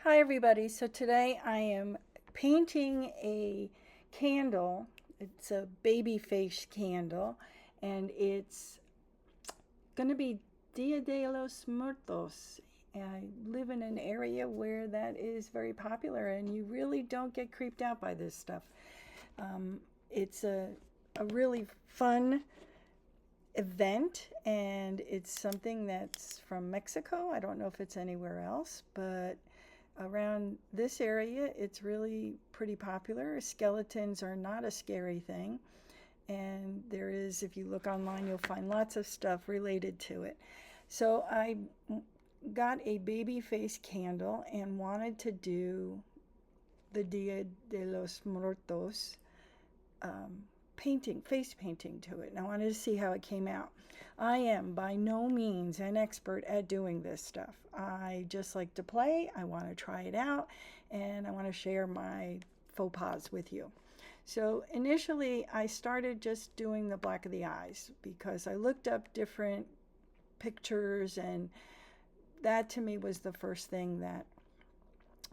Hi everybody. So today I am painting a candle. It's a baby face candle and it's going to be Dia de los Muertos. I live in an area where that is very popular and you really don't get creeped out by this stuff. It's a really fun event and it's something that's from Mexico. I don't know if it's anywhere else, but around this area it's really pretty popular. Skeletons are not a scary thing, and there is, if you look online, you'll find lots of stuff related to it. So I got a baby face candle and wanted to do the Dia de los Muertos painting, face painting to it, and I wanted to see how it came out. I am by no means an expert at doing this stuff. I just like to play, I want to try it out, and I want to share my faux pas with you. So initially I started just doing the black of the eyes because I looked up different pictures, and that to me was the first thing that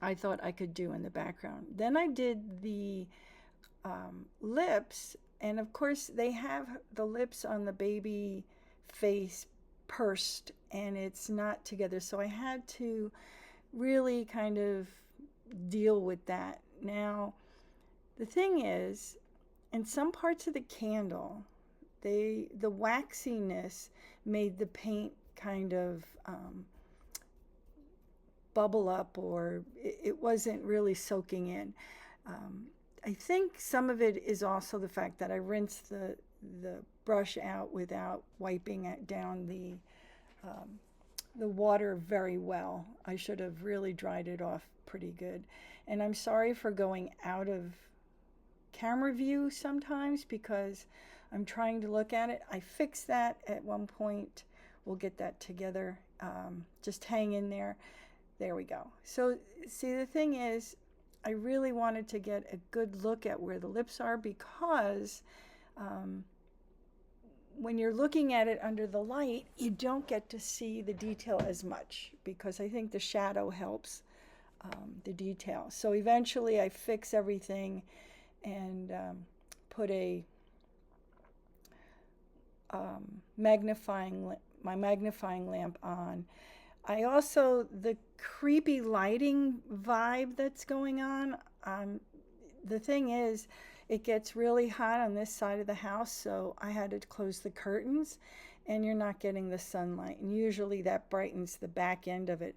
I thought I could do in the background. Then I did the lips, and of course they have the lips on the baby face pursed and it's not together, so I had to really kind of deal with that. Now the thing is, in some parts of the candle, the waxiness made the paint kind of bubble up, or it wasn't really soaking in. um, I think some of it is also the fact that I rinsed the brush out without wiping it down the water very well. I should have really dried it off pretty good. And I'm sorry for going out of camera view sometimes because I'm trying to look at it. I fixed that at one point. We'll get that together. Just hang in there. There we go. So see, the thing is, I really wanted to get a good look at where the lips are because when you're looking at it under the light, you don't get to see the detail as much because I think the shadow helps the detail. So eventually I fix everything and put a my magnifying lamp on. I also, the creepy lighting vibe that's going on, the thing is, it gets really hot on this side of the house, so I had to close the curtains, and you're not getting the sunlight. And usually that brightens the back end of it.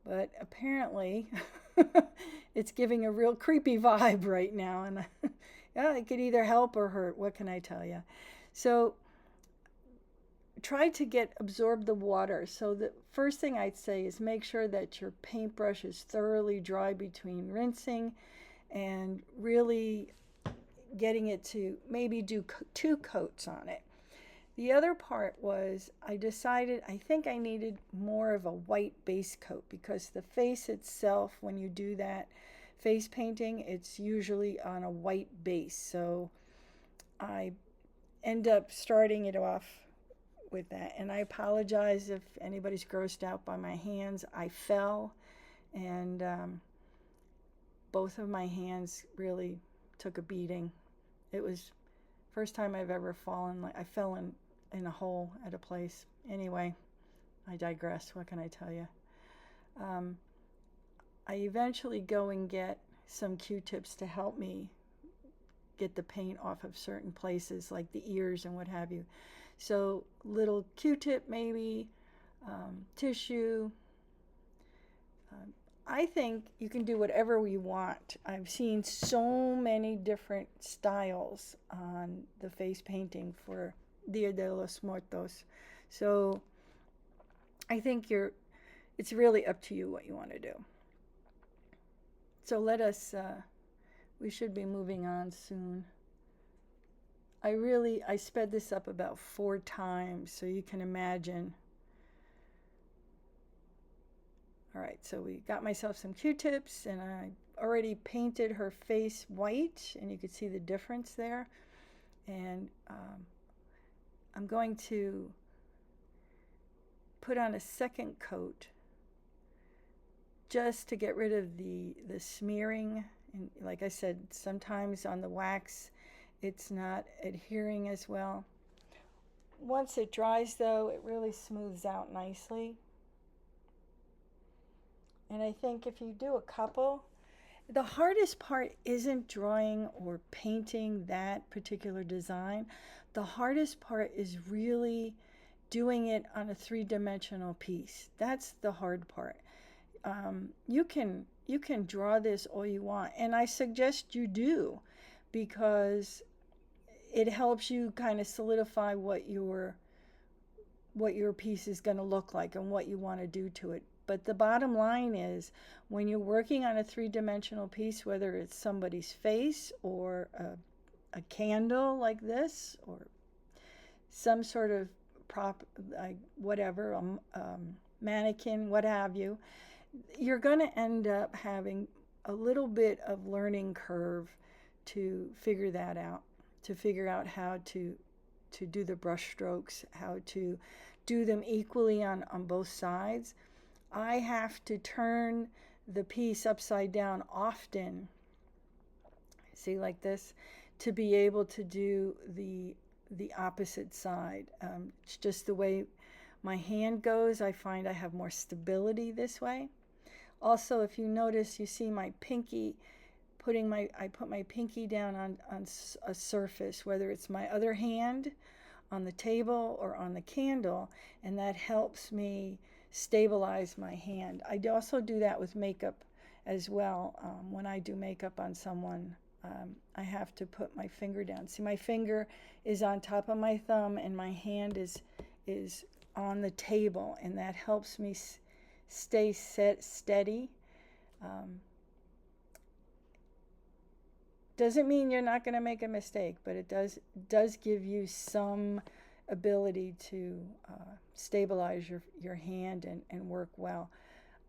But apparently, it's giving a real creepy vibe right now, and yeah, it could either help or hurt. What can I tell you? So try to absorb the water. So the first thing I'd say is make sure that your paintbrush is thoroughly dry between rinsing and really getting it to maybe do two coats on it. The other part was I decided I think I needed more of a white base coat because the face itself, when you do that face painting, it's usually on a white base. So I end up starting it off with that. And I apologize if anybody's grossed out by my hands. I fell, and both of my hands really took a beating. It was first time I've ever fallen. Like I fell in a hole at a place. Anyway, I digress. What can I tell you? I eventually go and get some Q-tips to help me get the paint off of certain places like the ears and what have you. So little Q-tip maybe, tissue. I think you can do whatever you want. I've seen so many different styles on the face painting for Dia de los Muertos. So I think it's really up to you what you want to do. So we should be moving on soon. I sped this up about 4 times, so you can imagine. All right, so we got myself some Q-tips, and I already painted her face white, and you can see the difference there. And I'm going to put on a second coat just to get rid of the smearing. And like I said, sometimes on the wax it's not adhering as well. Once it dries though, it really smooths out nicely. And I think if you do a couple, the hardest part isn't drawing or painting that particular design. The hardest part is really doing it on a three-dimensional piece. That's the hard part. You can draw this all you want, and I suggest you do, because it helps you kind of solidify what your piece is going to look like and what you want to do to it. But the bottom line is, when you're working on a three-dimensional piece, whether it's somebody's face or a candle like this, or some sort of prop, like whatever, mannequin, what have you, you're going to end up having a little bit of learning curve to figure that out, to figure out how to do the brush strokes, how to do them equally on both sides. I have to turn the piece upside down often, see, like this, to be able to do the opposite side. It's just the way my hand goes. I find I have more stability this way. Also, if you notice, you see my pinky, I put my pinky down on a surface, whether it's my other hand on the table or on the candle, and that helps me stabilize my hand. I also do that with makeup as well. When I do makeup on someone, I have to put my finger down. See, my finger is on top of my thumb, and my hand is on the table, and that helps me stay steady. Doesn't mean you're not going to make a mistake, but it does give you some ability to stabilize your hand and work well.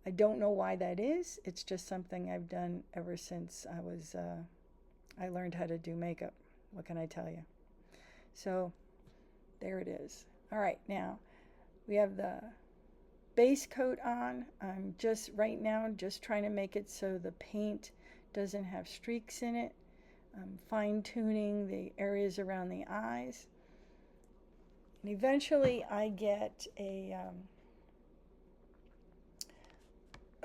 I don't know why that is. It's just something I've done ever since I learned how to do makeup. What can I tell you? So there it is. All right, now we have the base coat on. I'm just right now just trying to make it so the paint doesn't have streaks in it. I'm fine-tuning the areas around the eyes. And eventually I get a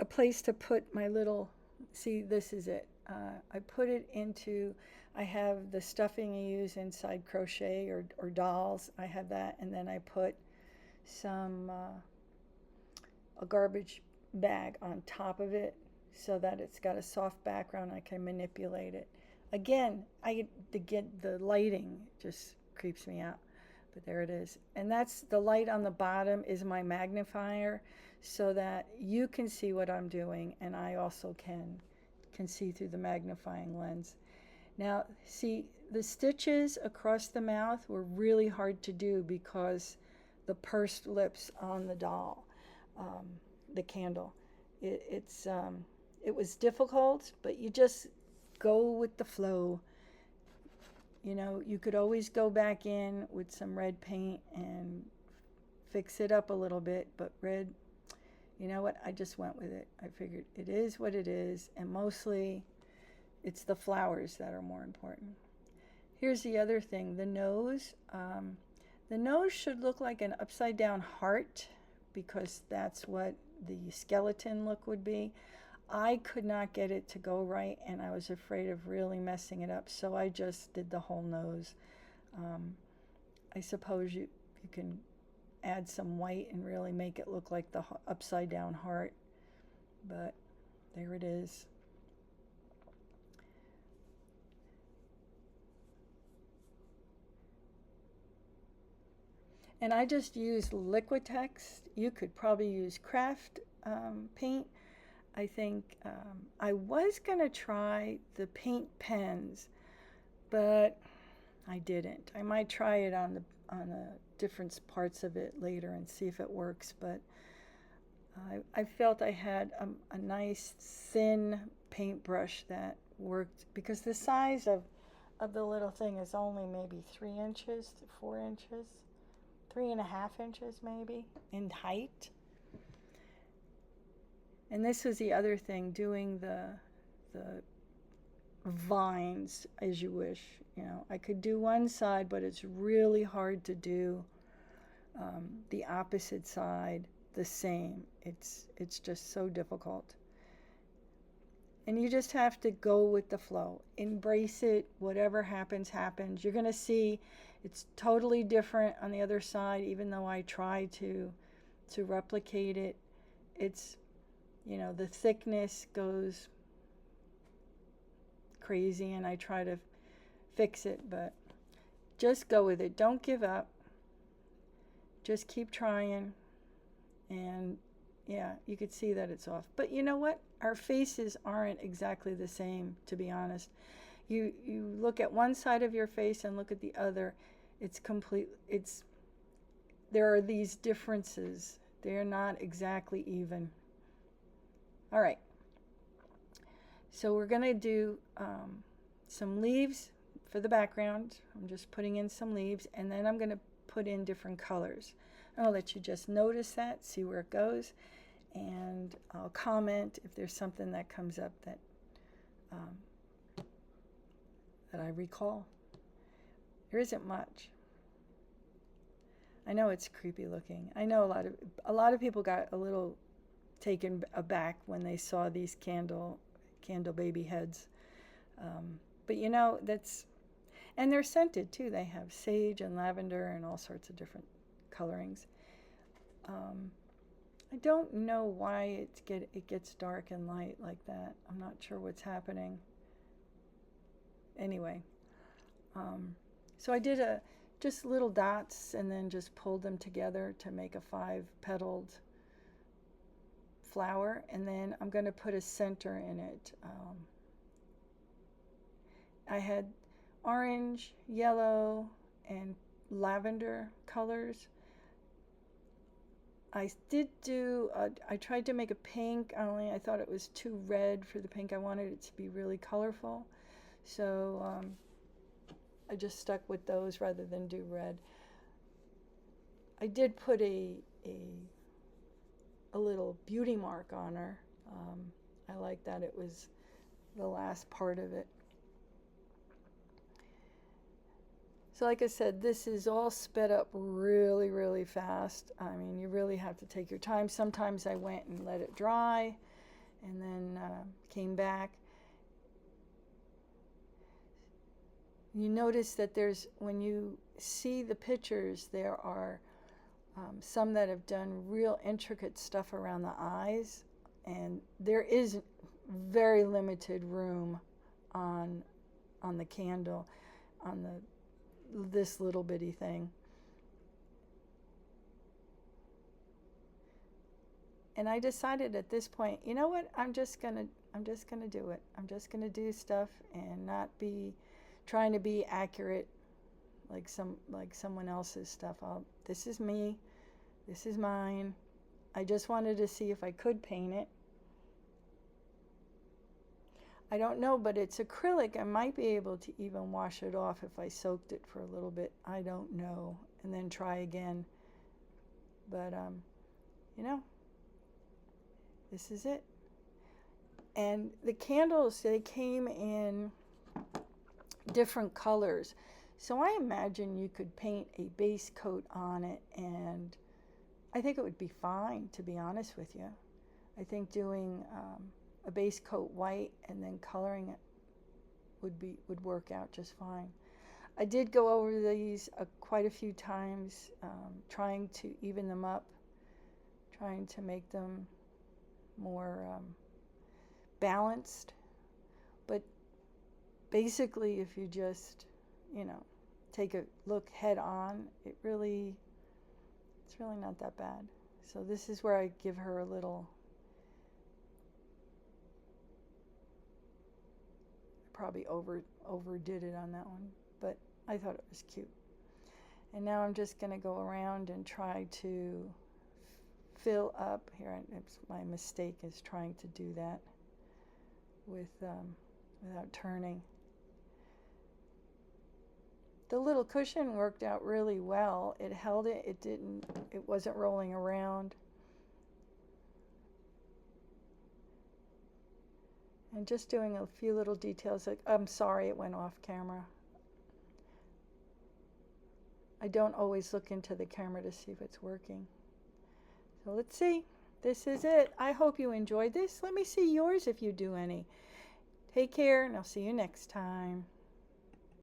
place to put my little, see, this is it. I put it into, I have the stuffing you use inside crochet or dolls. I have that, and then I put some, a garbage bag on top of it so that it's got a soft background. I can manipulate it. Again, to get the lighting just creeps me out, but there it is. And that's the light on the bottom is my magnifier, so that you can see what I'm doing, and I also can see through the magnifying lens. Now, see, the stitches across the mouth were really hard to do because the pursed lips on the doll, the candle, it was difficult, but you just go with the flow. You know, you could always go back in with some red paint and fix it up a little bit, but red, you know what, I just went with it. I figured it is what it is, and mostly it's the flowers that are more important. Here's the other thing, the nose. The nose should look like an upside down heart, because that's what the skeleton look would be. I could not get it to go right, and I was afraid of really messing it up, so I just did the whole nose. I suppose you can add some white and really make it look like the upside down heart, but there it is. And I just used Liquitex. You could probably use craft paint. I think I was going to try the paint pens, but I didn't. I might try it on the different parts of it later and see if it works, but I felt I had a nice thin paintbrush that worked, because the size of the little thing is only maybe 3 inches to 4 inches, 3.5 inches maybe in height. And this was the other thing, doing the vines as you wish. You know, I could do one side, but it's really hard to do the opposite side the same. It's just so difficult. And you just have to go with the flow. Embrace it. Whatever happens, happens. You're going to see it's totally different on the other side, even though I try to replicate it. It's, you know, the thickness goes crazy and I try to fix it, but just go with it. Don't give up. Just keep trying. And yeah, you could see that it's off. But you know what? Our faces aren't exactly the same, to be honest. You look at one side of your face and look at the other. There are these differences. They're not exactly even. All right. So we're going to do some leaves for the background. I'm just putting in some leaves, and then I'm going to put in different colors. I'll let you just notice that, see where it goes, and I'll comment if there's something that comes up that I recall. There isn't much. I know it's creepy looking. I know a lot of people got a little taken aback when they saw these candle baby heads. But you know, and they're scented too. They have sage and lavender and all sorts of different colorings. I don't know why it gets dark and light like that. I'm not sure what's happening. Anyway, so I did just little dots and then just pulled them together to make a 5-petaled flower, and then I'm going to put a center in it. I had orange, yellow, and lavender colors. I tried to make a pink, only I thought it was too red for the pink. I wanted it to be really colorful. So I just stuck with those rather than do red. I did put a little beauty mark on her. I like that it was the last part of it. So like I said, this is all sped up really, really fast. I mean, you really have to take your time. Sometimes I went and let it dry and then came back. You notice that when you see the pictures, there are some that have done real intricate stuff around the eyes, and there is very limited room on the candle, on this little bitty thing. And I decided at this point, you know what? I'm just gonna do it. I'm just gonna do stuff and not be trying to be accurate like someone else's stuff. This is me. This is mine. I just wanted to see if I could paint it. I don't know, but it's acrylic. I might be able to even wash it off if I soaked it for a little bit. I don't know. And then try again. But, you know, this is it. And the candles, they came in different colors. So I imagine you could paint a base coat on it, and I think it would be fine, to be honest with you. I think doing a base coat white and then coloring it would work out just fine. I did go over these quite a few times, trying to even them up, trying to make them more balanced. But basically, if you just, take a look head on, it's really not that bad. So this is where I give her a little, probably overdid it on that one, but I thought it was cute. And now I'm just going to go around and try to fill up here. My mistake is trying to do that without turning. The little cushion worked out really well. It held it. It wasn't rolling around. And just doing a few little details. I'm sorry it went off camera. I don't always look into the camera to see if it's working. So let's see. This is it. I hope you enjoyed this. Let me see yours if you do any. Take care, and I'll see you next time.